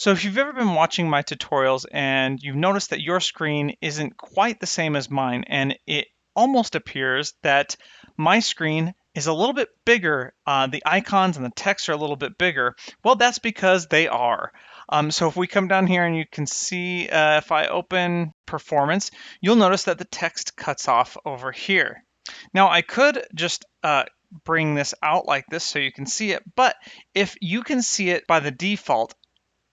So if you've ever been watching my tutorials and you've noticed that your screen isn't quite the same as mine, and it almost appears that my screen is a little bit bigger, the icons and the text are a little bit bigger, well, that's because they are. So if we come down here and you can see, if I open Performance, you'll notice that the text cuts off over here. Now I could just bring this out like this so you can see it, but if you can see it by the default,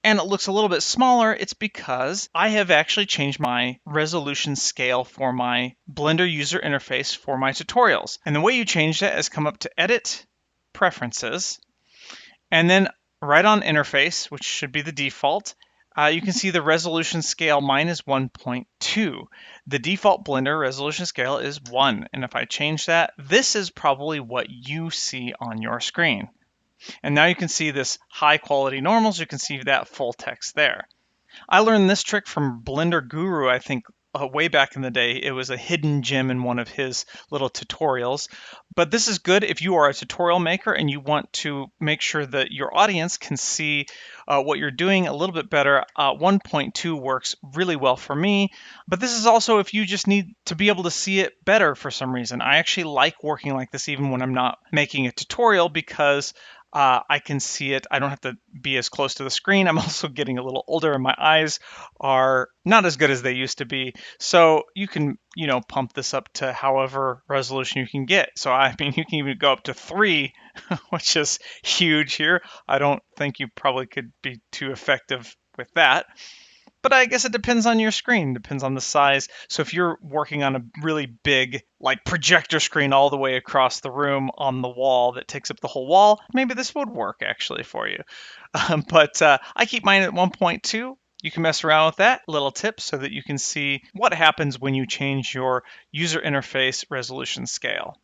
and it looks a little bit smaller, it's because I have actually changed my resolution scale for my Blender user interface for my tutorials. And the way you change that is come up to Edit, Preferences, and then right on Interface, which should be the default, you can see the resolution scale. Mine is 1.2. The default Blender resolution scale is 1. And if I change that, this is probably what you see on your screen. And now you can see this high quality normals. You can see that full text there. I learned this trick from Blender Guru, I think, way back in the day. It was a hidden gem in one of his little tutorials. But this is good if you are a tutorial maker and you want to make sure that your audience can see what you're doing a little bit better. 1.2 works really well for me. But this is also if you just need to be able to see it better for some reason. I actually like working like this even when I'm not making a tutorial because I can see it. I don't have to be as close to the screen. I'm also getting a little older and my eyes are not as good as they used to be. So you can, pump this up to however resolution you can get. So I mean, you can even go up to 3, which is huge here. I don't think you probably could be too effective with that. But I guess it depends on your screen, depends on the size. So if you're working on a really big, like projector screen all the way across the room on the wall that takes up the whole wall, maybe this would work actually for you. But I keep mine at 1.2. You can mess around with that little tip so that you can see what happens when you change your user interface resolution scale.